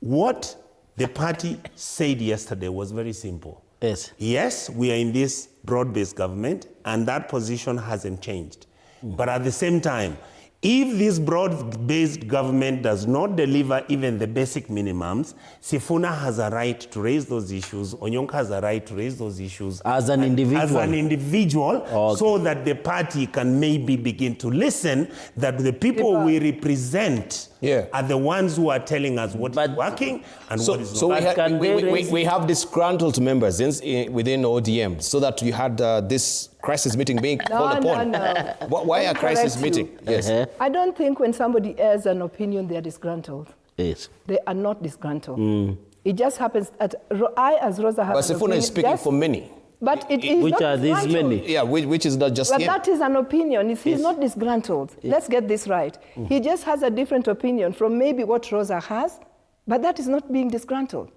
What the party said yesterday was very simple. Yes. Yes, we are in this broad-based government and that position hasn't changed. But at the same time, if this broad-based government does not deliver even the basic minimums, Sifuna has a right to raise those issues, Onyonka has a right to raise those issues. As an individual? As an individual, okay. So that the party can maybe begin to listen that the people we represent are the ones who are telling us what is working and what is not. So we have disgruntled members within ODM, so that you had this crisis meeting being called upon. No. Why a crisis meeting? Yes. I don't think when somebody airs an opinion, they are disgruntled. Yes. They are not disgruntled. It just happens that I, as Rosa, have But Sifuna is speaking for many. But it is which not are these disgruntled. many? Yeah, which is not just But him. that is an opinion. He's not disgruntled. Let's get this right. He just has a different opinion from maybe what Rosa has, but that is not being disgruntled.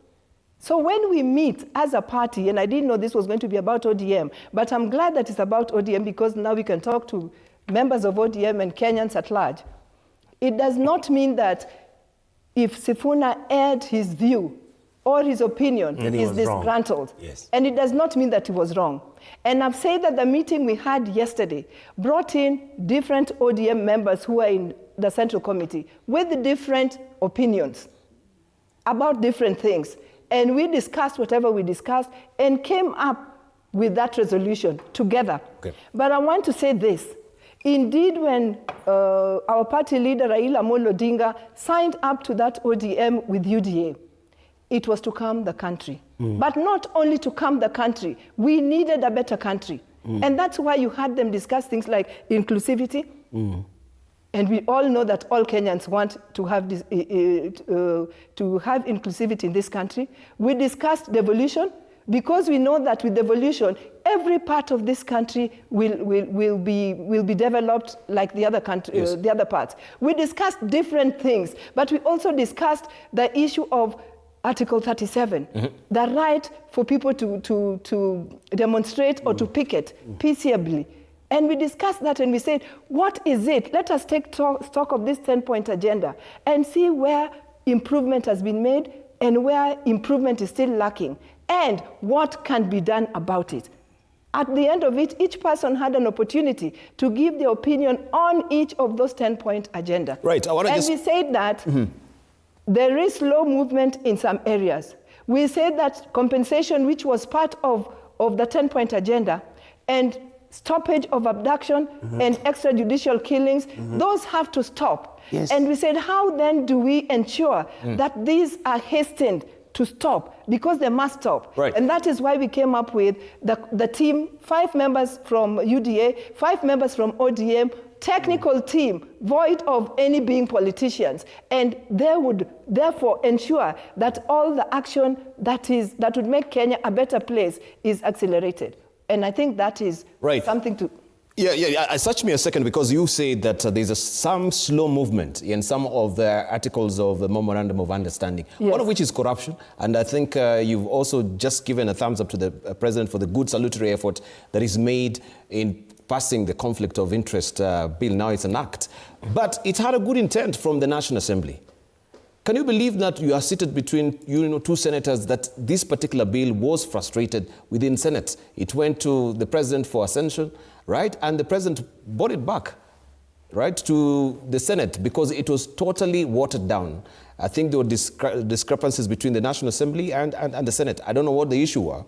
So when we meet as a party, and I didn't know this was going to be about ODM, but I'm glad that it's about ODM because now we can talk to members of ODM and Kenyans at large. It does not mean that if Sifuna aired his view or his opinion, he's disgruntled. Yes. And it does not mean that he was wrong. And I've said that the meeting we had yesterday brought in different ODM members who are in the Central Committee with different opinions about different things. And we discussed whatever we discussed and came up with that resolution together. Okay. But I want to say this. Indeed, when our party leader, Raila Amolo Odinga, signed up to that ODM with UDA, it was to calm the country. But not only to calm the country, we needed a better country. And that's why you had them discuss things like inclusivity. And we all know that all Kenyans want to have this, to have inclusivity in this country. We discussed devolution because we know that with devolution, every part of this country will be developed like the other country, the other parts. We discussed different things, but we also discussed the issue of Article 37, the right for people to demonstrate or to picket peaceably. And we discussed that and we said, what is it? Let us take stock of this 10-point agenda and see where improvement has been made and where improvement is still lacking and what can be done about it. At the end of it, each person had an opportunity to give their opinion on each of those 10-point agenda. Right. We said that there is slow movement in some areas. We said that compensation, which was part of the 10-point agenda, and stoppage of abduction and extrajudicial killings, those have to stop. Yes. And we said, how then do we ensure that these are hastened to stop? Because they must stop. Right. And that is why we came up with the team, 5 members from UDA, 5 members from ODM, technical team, void of any being politicians. And they would therefore ensure that all the action that would make Kenya a better place is accelerated. And I think that is something to... Yeah, search me a second, because you say that there's some slow movement in some of the articles of the Memorandum of Understanding, one of which is corruption. And I think you've also just given a thumbs up to the President for the good salutary effort that is made in passing the conflict of interest bill. Now it's an act. But it had a good intent from the National Assembly. Can you believe that you are seated between two senators, that this particular bill was frustrated within Senate? It went to the President for ascension, right? And the President brought it back, right, to the Senate because it was totally watered down. I think there were discrepancies between the National Assembly and the Senate. I don't know what the issue were.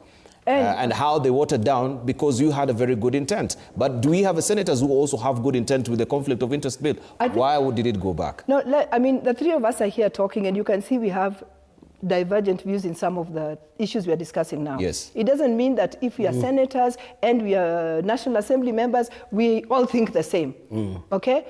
And how they watered down, because you had a very good intent. But do we have senators who also have good intent with the conflict of interest bill? Why did it go back? No, I mean, the 3 of us are here talking, and you can see we have divergent views in some of the issues we are discussing now. Yes. It doesn't mean that if we are senators and we are National Assembly members, we all think the same, okay?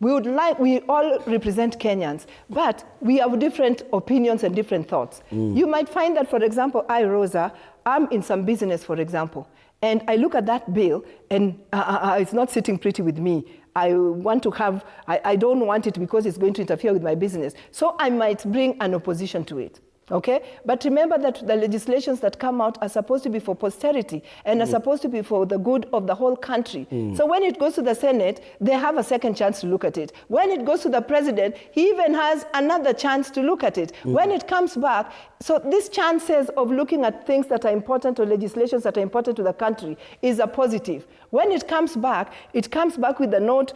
We all represent Kenyans, but we have different opinions and different thoughts. You might find that, for example, Rosa, I'm in some business, for example, And I look at that bill, and it's not sitting pretty with me. I don't want it because it's going to interfere with my business. So I might bring an opposition to it. Okay? But remember that the legislations that come out are supposed to be for posterity and are supposed to be for the good of the whole country. So when it goes to the Senate, they have a second chance to look at it. When it goes to the president, he even has another chance to look at it. When it comes back, so these chances of looking at things that are important or legislations that are important to the country is a positive. When it comes back with the note,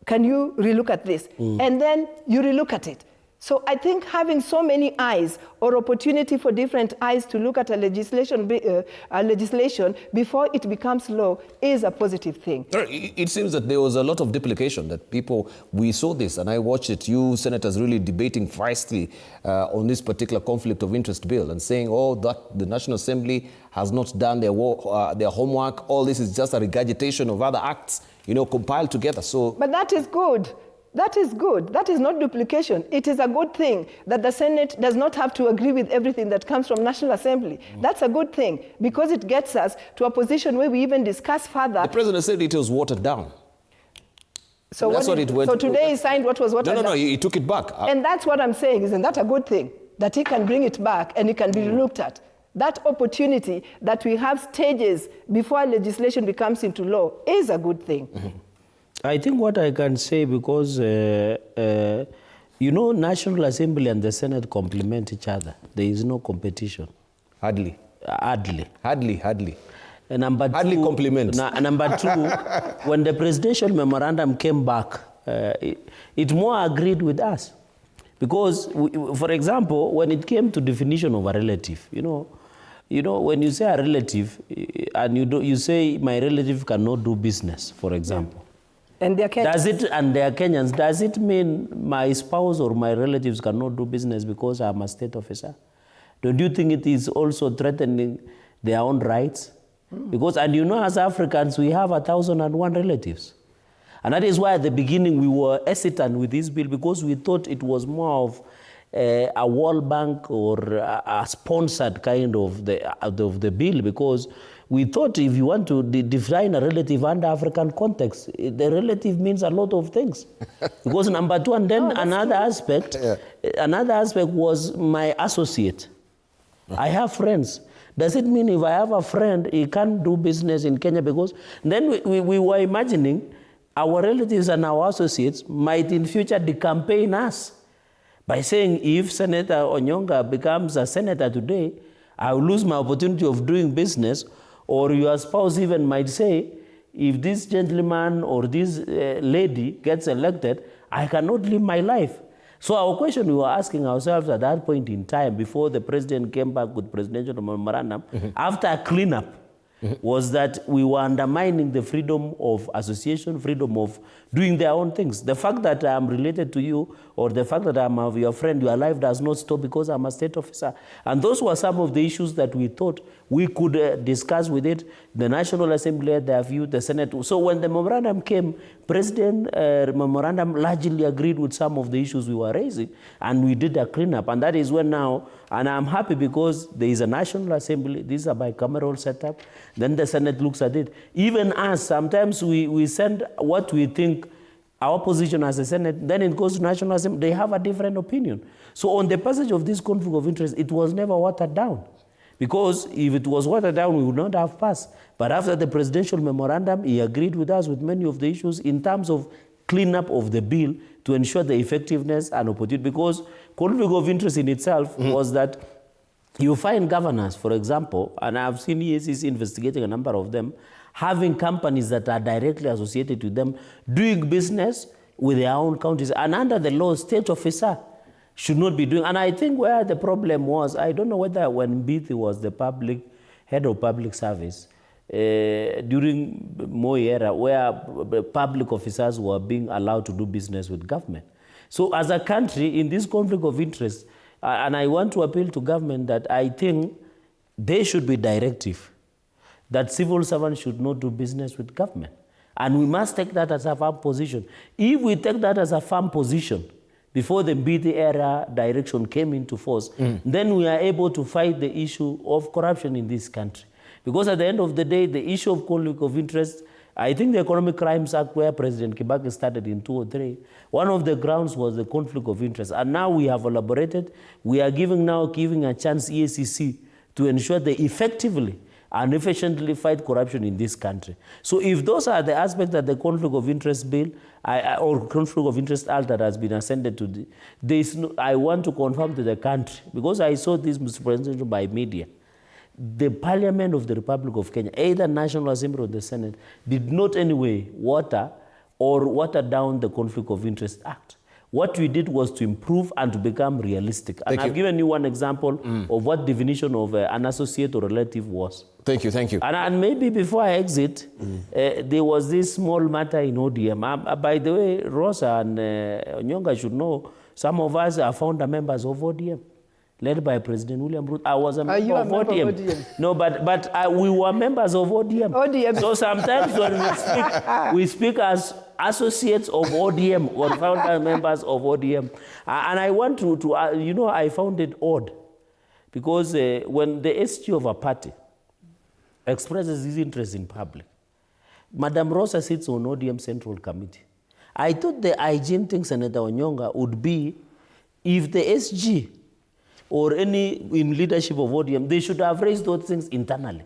can you relook at this? And then you relook at it. So I think having so many eyes or opportunity for different eyes to look at a legislation before it becomes law is a positive thing. It seems that there was a lot of duplication that we saw this, and I watched it, you senators really debating feistly on this particular conflict of interest bill and saying, that the National Assembly has not done their homework, all this is just a regurgitation of other acts, compiled together. But that is good. That is good. That is not duplication. It is a good thing that the Senate does not have to agree with everything that comes from National Assembly. That's a good thing because it gets us to a position where we even discuss further. The president said it was watered down. So today he signed what was watered down? No, he took it back. And that's what I'm saying. Isn't that a good thing? That he can bring it back and it can be looked at. That opportunity that we have stages before legislation becomes into law is a good thing. I think what I can say, because, National Assembly and the Senate complement each other. There is no competition. Hardly. Hardly. And number two, hardly compliments. Number two, when the presidential memorandum came back, it more agreed with us. Because, for example, when it came to definition of a relative, when you say a relative, and you say my relative cannot do business, for example. And they're Kenyans. Does it mean my spouse or my relatives cannot do business because I'm a state officer? Don't you think it is also threatening their own rights? Because, as Africans, we have 1,001 relatives. And that is why at the beginning we were hesitant with this bill, because we thought it was more of a World Bank or a sponsored kind of the bill, because we thought if you want to define a relative under African context, the relative means a lot of things. Because number two, and then another aspect was my associate. I have friends. Does it mean if I have a friend, he can't do business in Kenya? Because then we were imagining our relatives and our associates might in future decampaign us by saying, if Senator Onyonga becomes a senator today, I will lose my opportunity of doing business. Or your spouse even might say, if this gentleman or this lady gets elected, I cannot live my life. So our question we were asking ourselves at that point in time, before the president came back with presidential memorandum, after a cleanup, was that we were undermining the freedom of association, freedom of doing their own things. The fact that I'm related to you, or the fact that I'm your friend, your life does not stop because I'm a state officer. And those were some of the issues that we thought we could discuss with it. The National Assembly had their view, the Senate. So when the memorandum came, President memorandum largely agreed with some of the issues we were raising, and we did a cleanup. And that is when now, and I'm happy because there is a National Assembly, this is a bicameral setup, then the Senate looks at it. Even us, sometimes we send what we think our position as a Senate, then it goes to National Assembly, they have a different opinion. So on the passage of this conflict of interest, it was never watered down. Because if it was watered down, we would not have passed. But after the presidential memorandum, he agreed with us with many of the issues in terms of cleanup of the bill to ensure the effectiveness and opportunity. Because conflict of interest in itself was that you find governors, for example, and I've seen EACs investigating a number of them, having companies that are directly associated with them, doing business with their own counties. And under the law, state officer should not be doing. And I think where the problem was, I don't know whether when Mbithi was the head of public service, during Moi era, where public officers were being allowed to do business with government. So as a country, in this conflict of interest, and I want to appeal to government that I think there should be directive that civil servants should not do business with government. And we must take that as a firm position. If we take that as a firm position, before the Mbithi era direction came into force, then we are able to fight the issue of corruption in this country. Because at the end of the day, the issue of conflict of interest, I think the Economic Crimes Act, where President Kibaki started in 2003, one of the grounds was the conflict of interest. And now we have elaborated, we are giving a chance EACC to ensure they effectively and efficiently fight corruption in this country. So if those are the aspects that the conflict of interest bill or conflict of interest act that has been ascended to, I want to confirm to the country, because I saw this misrepresentation by media, the Parliament of the Republic of Kenya, either National Assembly or the Senate, did not anyway water down the Conflict of Interest Act. What we did was to improve and to become realistic. And I've given you one example of what definition of an associate or relative was. Thank you, thank you. And maybe before I exit, there was this small matter in ODM. By the way, Rosa and Onyonga should know, some of us are founder members of ODM. Led by President William Ruto. I was a member of ODM. No, but we were members of ODM. So sometimes when we speak as associates of ODM or founder members of ODM. And I want to I found it odd because when the SG of a party expresses his interest in public, Madam Rosa sits on ODM Central Committee. I thought the hygiene thing, Senator Onyonga, would be if the SG or any in leadership of ODM, they should have raised those things internally.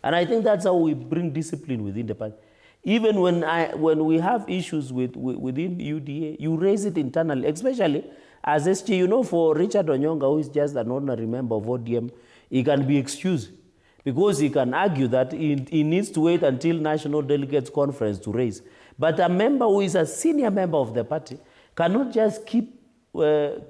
And I think that's how we bring discipline within the party. Even when we have issues within UDA, you raise it internally, especially as SG, for Richard Onyonga, who is just an ordinary member of ODM, he can be excused because he can argue that he needs to wait until National Delegates Conference to raise. But a member who is a senior member of the party cannot just keep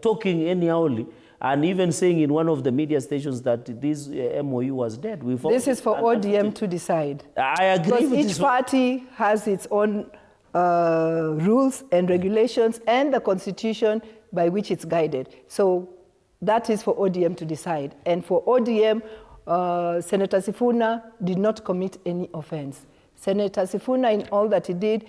talking anyhowly and even saying in one of the media stations that this MOU was dead. This is for ODM to decide. I agree because with each party has its own rules and regulations and the constitution by which it's guided. So that is for ODM to decide. And for ODM, Senator Sifuna did not commit any offense. Senator Sifuna, in all that he did,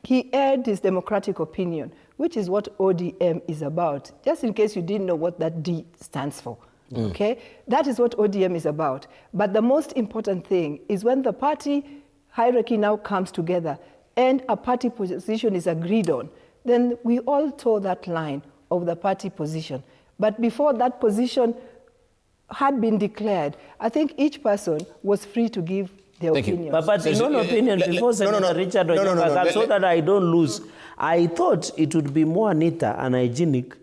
he aired his democratic opinion, which is what ODM is about. Just in case you didn't know what that D stands for, okay? That is what ODM is about. But the most important thing is when the party hierarchy now comes together and a party position is agreed on, then we all toe that line of the party position. But before that position had been declared, I think each person was free to give their opinion. But in your opinion, before Senator Richard Onyonga, so that I don't lose, I thought it would be more neater and hygienic.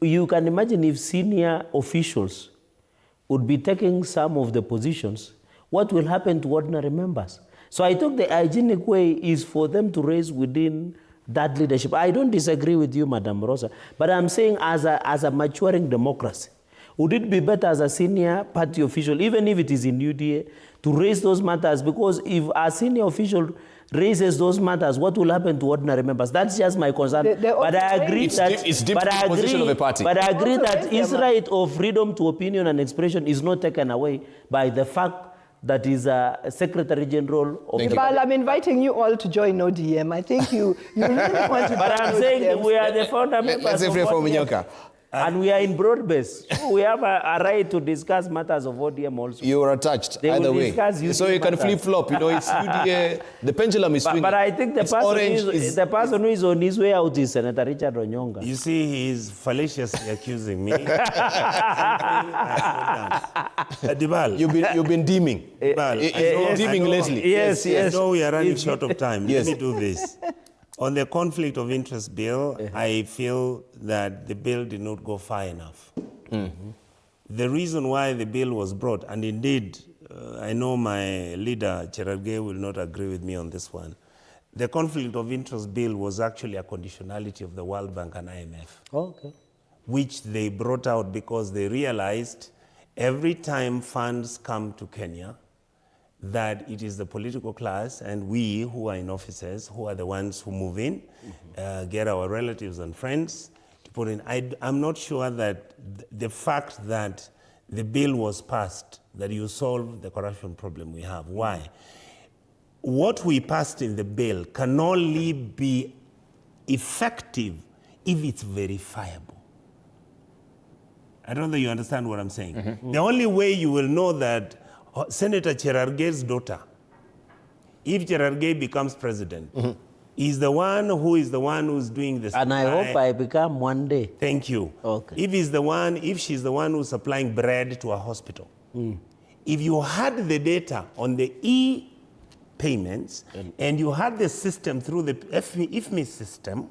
You can imagine if senior officials would be taking some of the positions, what will happen to ordinary members? So I thought the hygienic way is for them to raise within that leadership. I don't disagree with you, Madam Rosa, but I'm saying as a maturing democracy, would it be better as a senior party official, even if it is in UDA, to raise those matters? Because if a senior official raises those matters, what will happen to ordinary members? That's just my concern. But I agree that it's deep to the position of a party. But I agree that his right of freedom to opinion and expression is not taken away by the fact that is a Secretary General of the Well, I'm inviting you all to join ODM. I think you really want to. But I'm saying that we are the founder members of ODM. And we are in broad base. We have a right to discuss matters of ODM also. You are attached either way. So you can flip-flop. It's UDA. The pendulum is swinging. But I think the person who is on his way out is Senator Richard Onyonga. You see, he is fallaciously accusing me. Dibal. You've been deeming. Deeming lately. Yes. No, we are running short of time. Let me do this. On the conflict of interest bill, I feel that the bill did not go far enough. The reason why the bill was brought, and indeed, I know my leader, Cherargei, will not agree with me on this one. The conflict of interest bill was actually a conditionality of the World Bank and IMF, which they brought out because they realized every time funds come to Kenya, that it is the political class and we who are in offices who are the ones who move in, get our relatives and friends to put in. I'm not sure that the fact that the bill was passed, that you solve the corruption problem we have. Why? What we passed in the bill can only be effective if it's verifiable. I don't know if you understand what I'm saying. The only way you will know that Senator Cherargei's daughter, if Cherargei becomes president, is the one who's doing this. And I hope I become one day. Thank you. Okay. If she's the one who's supplying bread to a hospital, if you had the data on the e-payments and you had the system through the IFMI system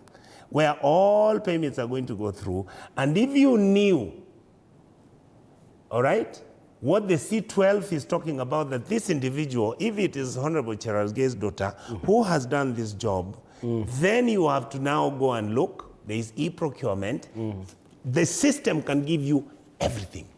where all payments are going to go through, and if you knew, all right, what the C12 is talking about, that this individual, if it is Honorable Cherargei's daughter, who has done this job, then you have to now go and look. There is e-procurement. The system can give you everything.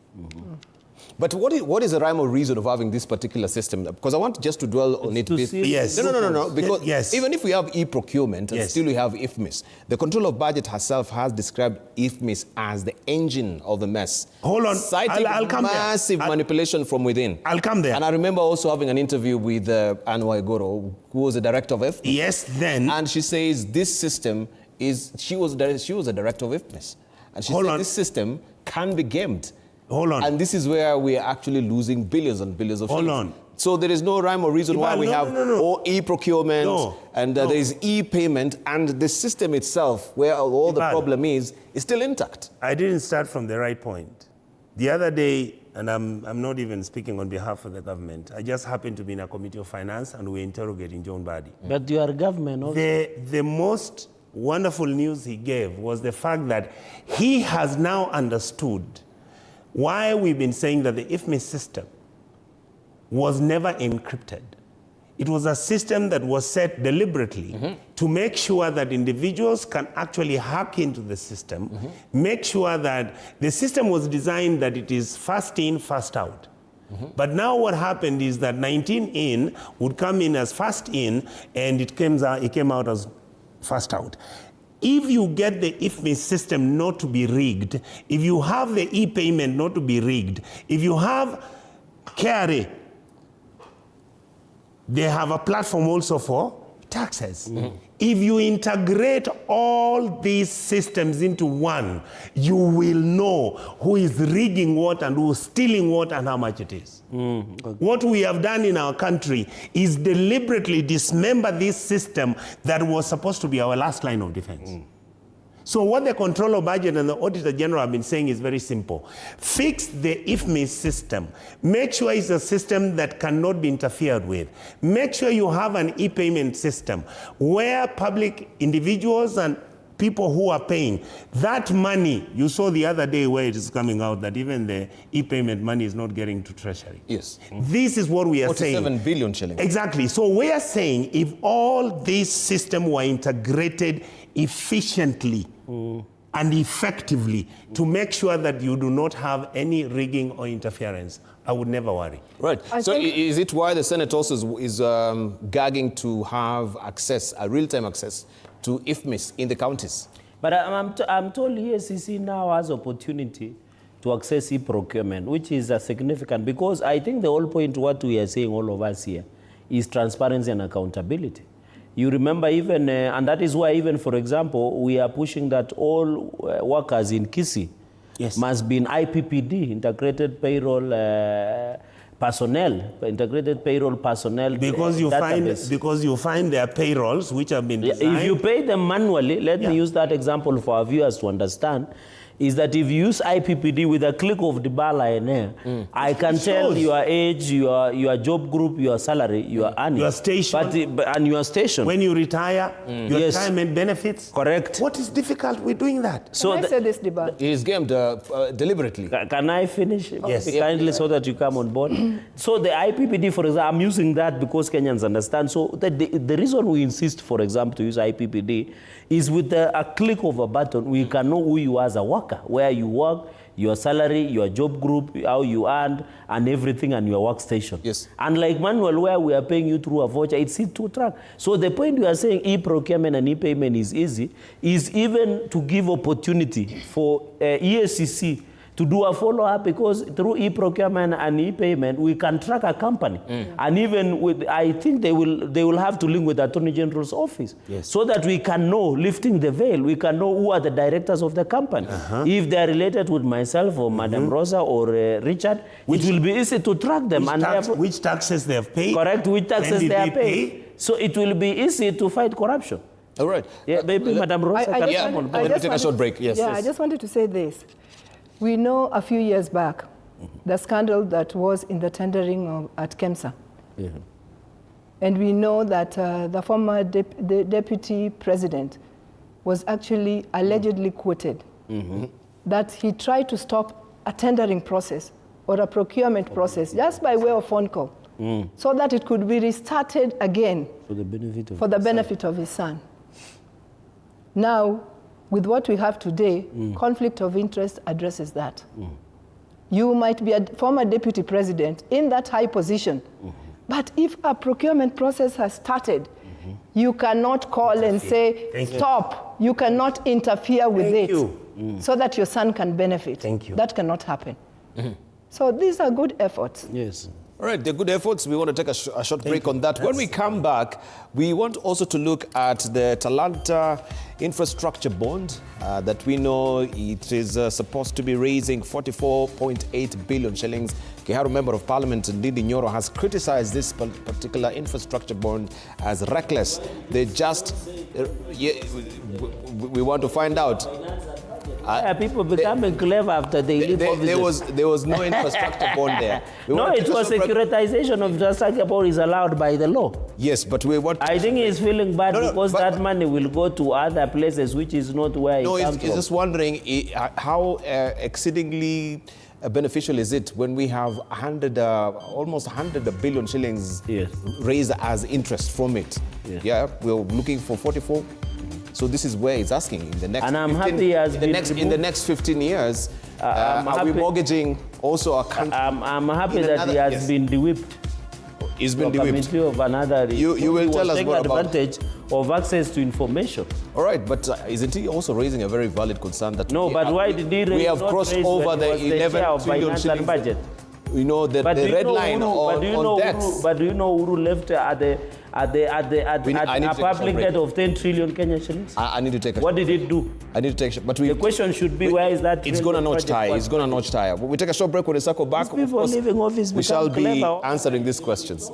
But what is the rhyme or reason of having this particular system? Because I want just to dwell on it. Yes. No. Because even if we have e-procurement and still we have IFMIS, the Control of Budget herself has described IFMIS as the engine of the mess. Hold on. Citing I'll come massive manipulation from within. I'll come there. And I remember also having an interview with Anwa Igoro, who was the director of IFMIS. Yes, then. And she says this system is, she was the director of IFMIS. And she said this system can be gamed. Hold on. And this is where we are actually losing billions and billions of shillings. Hold on. So there is no rhyme or reason why we have e-procurement and there is e-payment, and the system itself, where all the problem is still intact. I didn't start from the right point. The other day, and I'm not even speaking on behalf of the government, I just happened to be in a committee of finance and we're interrogating John Badi. But you are government also. The most wonderful news he gave was the fact that he has now understood why we've been saying that the IFMIS system was never encrypted. It was a system that was set deliberately to make sure that individuals can actually hack into the system, make sure that the system was designed that it is fast in, fast out. But now what happened is that 19 in would come in as fast in, and it came out as fast out. If you get the IFMIS system not to be rigged, if you have the e-payment not to be rigged, if you have KRA, they have a platform also for taxes. If you integrate all these systems into one, you will know who is rigging what and who is stealing what and how much it is. What we have done in our country is deliberately dismember this system that was supposed to be our last line of defense. So what the Control of Budget and the Auditor General have been saying is very simple. Fix the IFMIS system. Make sure it's a system that cannot be interfered with. Make sure you have an e-payment system where public individuals and people who are paying, that money, you saw the other day where it is coming out that even the e-payment money is not getting to Treasury. Yes. This is what we are saying. 47 billion shillings. Exactly. So we are saying if all these systems were integrated efficiently and effectively to make sure that you do not have any rigging or interference, I would never worry. Right. So is it why the Senate also is gagging to have access, a real-time access to IFMIS in the counties? But I'm told EACC now has opportunity to access e-procurement, which is significant, because I think the whole point what we are saying, all of us here, is transparency and accountability. You remember even, and that is why even, for example, we are pushing that all workers in Kisii must be in IPPD, integrated payroll personnel, integrated payroll personnel. Because you find their payrolls which have been designed. If you pay them manually, let me use that example for our viewers to understand, is that if you use IPPD with a click of the bar line here, I can tell your age, your job group, your salary, your earnings. Your station. And your station. When you retire, your retirement benefits. Correct. What is difficult with doing that? So can I say this, Diba? It is gamed deliberately. Can I finish? Yes. Kindly, so that you come on board. So the IPPD, for example, I'm using that because Kenyans understand. So the reason we insist, for example, to use IPPD is with a click of a button, we can know who you are as a worker, where you work, your salary, your job group, how you earned, and everything, and your workstation. Yes. Unlike manual, where we are paying you through a voucher, it's easy to track. So the point we are saying e-procurement and e-payment is easy, is even to give opportunity for EACC to do a follow-up, because through e-procurement and e-payment, we can track a company. And even with, I think they will have to link with the Attorney General's office, so that we can know, lifting the veil, we can know who are the directors of the company. If they are related with myself or Madam Rosa or Richard, it will be easy to track them. Which taxes they have paid. Correct, which taxes they have paid. So it will be easy to fight corruption. All right. Yeah, maybe Madam Rosa can come on. Let me take a short break. Yes. Yeah, I just wanted to say this. We know a few years back the scandal that was in the tendering at KEMSA. And we know that the former deputy president was actually allegedly quoted that he tried to stop a tendering process or a procurement process just by way of phone call, so that it could be restarted again for the benefit of his son. Now, with what we have today, conflict of interest addresses that. You might be a former deputy president in that high position, but if a procurement process has started, you cannot call and say, stop. You cannot interfere with it so that your son can benefit. That cannot happen. So these are good efforts. Yes. All right, they're good efforts. We want to take a short break on that. When we come back, we want also to look at the Talanta infrastructure bond that we know it is supposed to be raising 44.8 billion shillings. Kiharu Member of Parliament Ndindi Nyoro has criticized this particular infrastructure bond as reckless. They just, we want to find out. People becoming clever after they leave offices. There was no infrastructure bond there. No, it was securitization of infrastructure bond is allowed by the law. Yes, but we want. I think he's feeling bad because that money will go to other places, which is not where it comes from. No, he's just wondering how exceedingly beneficial is it when we have almost 100 billion shillings raised as interest from it. Yeah, we're looking for 44. So this is where he's asking in the next. And I'm happy as in the next 15 years, are we mortgaging also a country? I'm happy that he has been de-whipped. He's been de-whipped. Of another. You will tell us more about advantage of access to information. All right, but isn't he also raising a very valid concern that why did he raise? We have crossed over the 11 trillion shillings budget. You know the red line on debts. But do you know Uru left at a public debt of 10 trillion Kenyan shillings? I need to take a What did it do? I need to take but the question should be where is that? It's going to notch tire. It's going to notch tire. We take a short break when we circle back. These people leaving office we shall be clever. answering these questions.